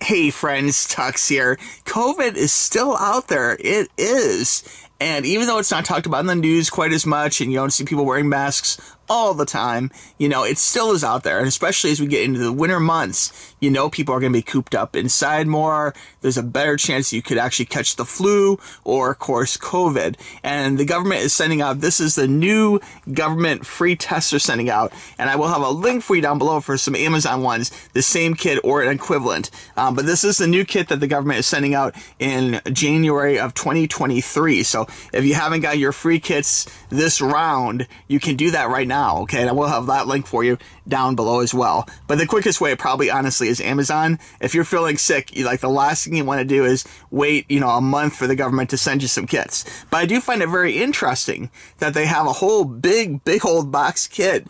Hey friends, Tux here. COVID is still out there. It is. And even though it's not talked about in the news quite as much and you don't see people wearing masks all the time, it still is out there. And especially as we get into the winter months, people are going to be cooped up inside more. There's a better chance you could actually catch the flu or, of course, COVID. And the government is sending out, this is the new government free tests they're sending out. And I will have a link for you down below for some Amazon ones, the same kit or an equivalent. But this is the new kit that the government is sending out in January of 2023. So if you haven't got your free kits this round, you can do that right now. Okay, and I will have that link for you down below as well. But the quickest way, probably honestly, is Amazon. If you're feeling sick, the last thing you want to do is wait, a month for the government to send you some kits. But I do find it very interesting that they have a whole big old box kit,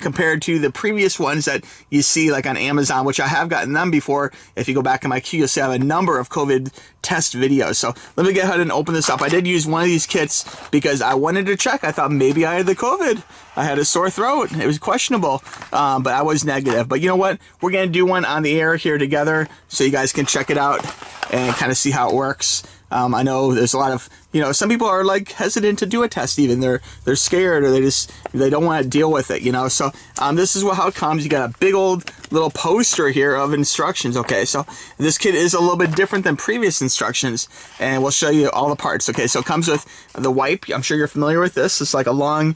compared to the previous ones that you see like on Amazon, which I have gotten them before. If you go back in my queue, you'll see I have a number of COVID test videos. So let me go ahead and open this up. I did use one of these kits because I wanted to check. I thought maybe I had the COVID. I had a sore throat. It was questionable, but I was negative. But you know what? We're going to do one on the air here together so you guys can check it out and kind of see how it works. I know there's a lot of, some people are like hesitant to do a test even. They're scared or they don't want to deal with it, So this is how it comes. You got a big old little poster here of instructions, okay? So this kit is a little bit different than previous instructions, and we'll show you all the parts, okay? So it comes with the wipe. I'm sure you're familiar with this. It's like a long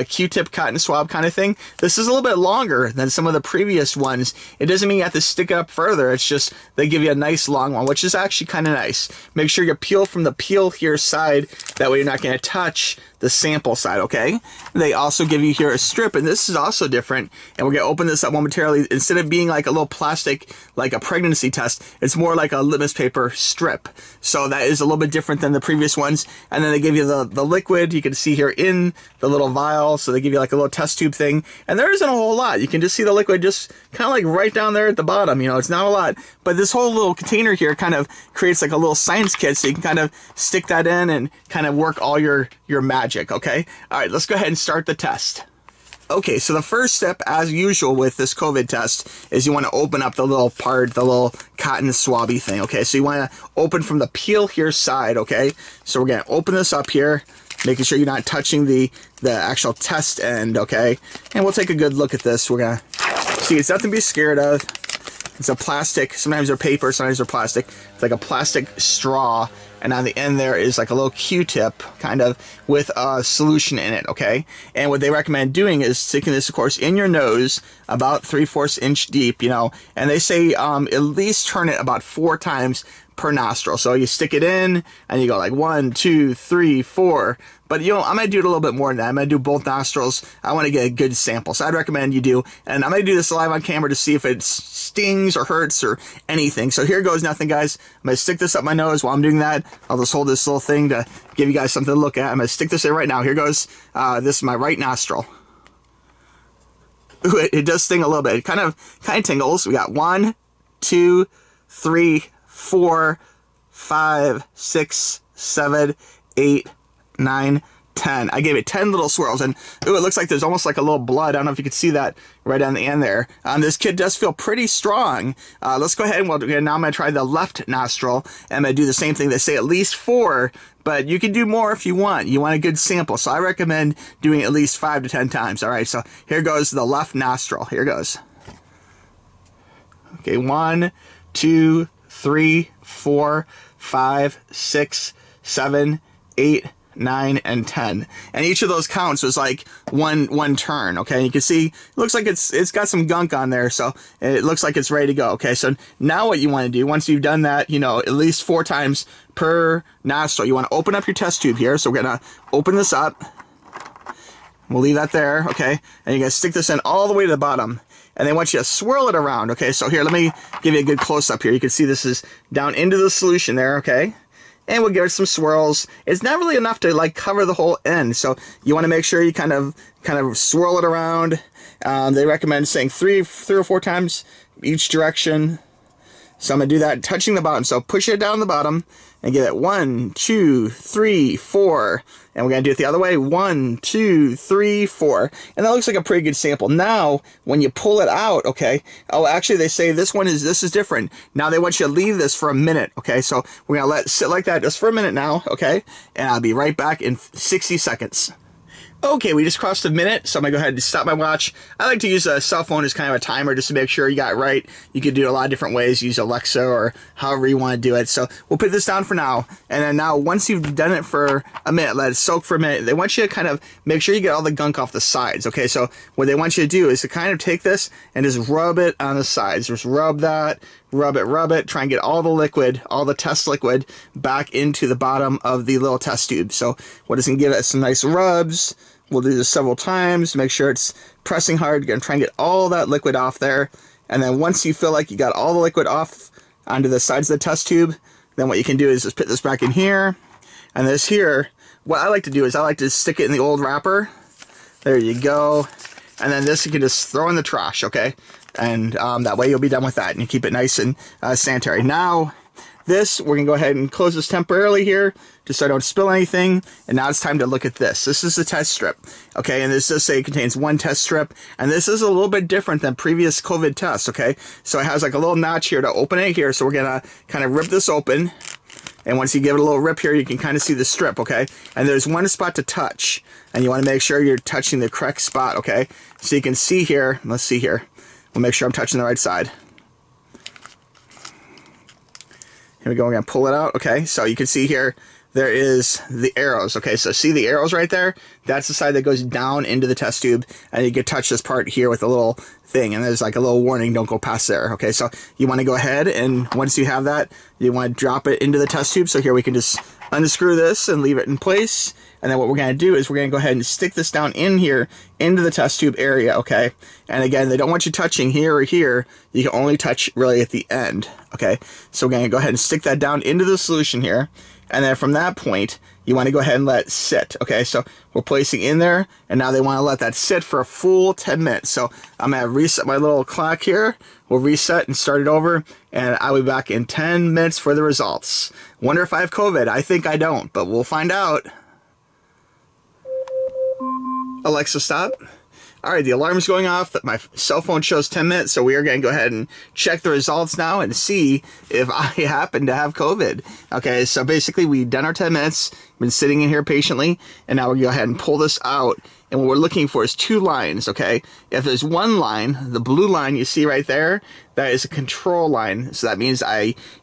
Q-tip cotton swab kind of thing. This is a little bit longer than some of the previous ones. It doesn't mean you have to stick it up further. It's just they give you a nice long one, which is actually kind of nice. Make sure you peel from the peel here side. That way you're not going to touch the sample side, okay? They also give you here a strip, and this is also different. And we're going to open this up momentarily. Instead of being like a little plastic, like a pregnancy test, it's more like a litmus paper strip. So that is a little bit different than the previous ones. And then they give you the liquid. You can see here in the little vial. So they give you like a little test tube thing. And there isn't a whole lot. You can just see the liquid just kind of like right down there at the bottom. It's not a lot. But this whole little container here kind of creates like a little science kit. So you can kind of stick that in and kind of work all your magic, okay? All right, let's go ahead and start the test. Okay, so the first step, as usual with this COVID test, is you want to open up the little part, the little cotton swabby thing, okay? So you want to open from the peel here side, okay? So we're going to open this up here, making sure you're not touching the actual test end, okay? And we'll take a good look at this. We're going to see, it's nothing to be scared of. It's a plastic, sometimes they're paper, sometimes they're plastic. It's like a plastic straw, and on the end there is like a little Q-tip, kind of, with a solution in it, okay? And what they recommend doing is sticking this, of course, in your nose, about 3/4 inch deep, and they say at least turn it about 4 times per nostril. So you stick it in, and you go like 1, 2, 3, 4. But I'm going to do it a little bit more than that. I'm going to do both nostrils. I want to get a good sample. So I'd recommend you do. And I'm going to do this live on camera to see if it stings or hurts or anything. So here goes nothing, guys. I'm going to stick this up my nose. While I'm doing that, I'll just hold this little thing to give you guys something to look at. I'm going to stick this in right now. Here goes. This is my right nostril. Ooh, it does sting a little bit. It kind of tingles. We got 1, 2, 3, 4, 5, 6, 7, 8, 9, 10. I gave it 10 little swirls, and ooh, it looks like there's almost like a little blood. I don't know if you can see that right on the end there. This kit does feel pretty strong. Let's go ahead and now I'm going to try the left nostril, and I'm going to do the same thing. They say at least 4, but you can do more if you want. You want a good sample, so I recommend doing at least 5 to 10 times. All right, so here goes the left nostril. Here goes. Okay, 1, 2, 3, 4, 5, 6, 7, 8, 9, and 10. And each of those counts was like one turn, okay? You can see, it looks like it's got some gunk on there, so it looks like it's ready to go, okay? So now what you want to do, once you've done that, at least 4 times per nostril, you want to open up your test tube here. So we're going to open this up. We'll leave that there, okay? And you're going to stick this in all the way to the bottom. And they want you to swirl it around, okay? So here, let me give you a good close-up here. You can see this is down into the solution there, okay? And we'll give it some swirls. It's not really enough to like cover the whole end, so you want to make sure you kind of swirl it around. They recommend saying three or four times each direction. So I'm going to do that touching the bottom. So push it down the bottom and give it 1, 2, 3, 4. And we're going to do it the other way. 1, 2, 3, 4. And that looks like a pretty good sample. Now, when you pull it out, okay. Oh, actually, they say this is different. Now they want you to leave this for a minute, okay. So we're going to let it sit like that just for a minute now, okay. And I'll be right back in 60 seconds. Okay, we just crossed a minute, so I'm going to go ahead and stop my watch. I like to use a cell phone as kind of a timer just to make sure you got it right. You could do it a lot of different ways, use Alexa or however you want to do it. So we'll put this down for now. And then now, once you've done it for a minute, let it soak for a minute. They want you to kind of make sure you get all the gunk off the sides, okay? So what they want you to do is to kind of take this and just rub it on the sides. Just rub that, rub it, try and get all the liquid, all the test liquid back into the bottom of the little test tube. So what is going to give it some nice rubs. We'll do this several times to make sure it's pressing hard. You're going to try and get all that liquid off there. And then once you feel like you got all the liquid off onto the sides of the test tube, then what you can do is just put this back in here. And this here, what I like to do is I like to stick it in the old wrapper. There you go. And then this you can just throw in the trash, okay? And that way you'll be done with that. And you keep it nice and sanitary. Now, this, we're going to go ahead and close this temporarily here, just so I don't spill anything. And now it's time to look at this. This is the test strip, okay? And this does say it contains 1 test strip. And this is a little bit different than previous COVID tests, okay? So it has like a little notch here to open it here. So we're going to kind of rip this open. And once you give it a little rip here, you can kind of see the strip, okay? And there's one spot to touch. And you want to make sure you're touching the correct spot, okay? So you can see here, let's see here. We'll make sure I'm touching the right side. Here we go, we're going to pull it out, okay? So you can see here, there is the arrows, okay? So see the arrows right there? That's the side that goes down into the test tube, and you can touch this part here with a little thing, and there's like a little warning, don't go past there, okay? So you want to go ahead, and once you have that, you want to drop it into the test tube. So here we can just unscrew this and leave it in place. And then what we're going to do is we're going to go ahead and stick this down in here into the test tube area, okay? And again, they don't want you touching here or here. You can only touch really at the end, okay? So we're going to go ahead and stick that down into the solution here. And then from that point, you want to go ahead and let it sit, okay? So we're placing in there, and now they want to let that sit for a full 10 minutes. So I'm going to reset my little clock here. We'll reset and start it over, and I'll be back in 10 minutes for the results. Wonder if I have COVID. I think I don't, but we'll find out. Alexa, stop. All right, the alarm's going off. My cell phone shows 10 minutes, so we are going to go ahead and check the results now and see if I happen to have COVID. Okay, so basically we've done our 10 minutes, been sitting in here patiently, and now we'll go ahead and pull this out. And what we're looking for is 2 lines, okay? If there's 1 line, the blue line you see right there, that is a control line. So that means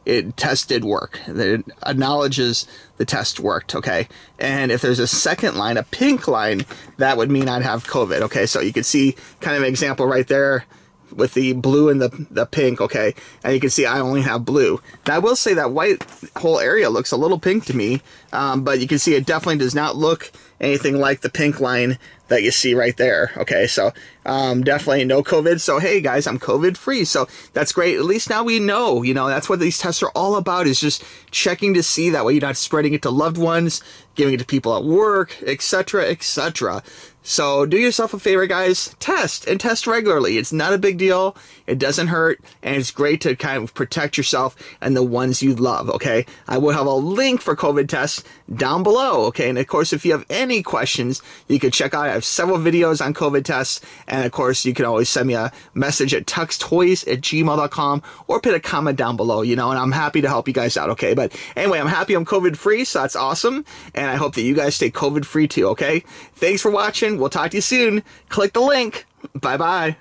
it tested work. It acknowledges the test worked, okay? And if there's a second line, a pink line, that would mean I'd have COVID, okay? So you can see kind of an example right there with the blue and the pink, okay? And you can see I only have blue. Now I will say that white whole area looks a little pink to me, but you can see it definitely does not look anything like the pink line that you see right there, okay? So definitely no COVID. So hey guys, I'm COVID free, so that's great. At least now we know, that's what these tests are all about, is just checking to see, that way you're not spreading it to loved ones, giving it to people at work, etc., etc. So do yourself a favor, guys. Test, and test regularly. It's not a big deal. It doesn't hurt, and it's great to kind of protect yourself and the ones you love, okay? I will have a link for COVID tests down below, okay? And of course, if you have any questions, you can check out. I have several videos on COVID tests, and of course, you can always send me a message at tuxtoys@gmail.com or put a comment down below, and I'm happy to help you guys out, okay? But anyway, I'm happy I'm COVID free, so that's awesome, and I hope that you guys stay COVID free too, okay? Thanks for watching. We'll talk to you soon. Click the link. Bye-bye.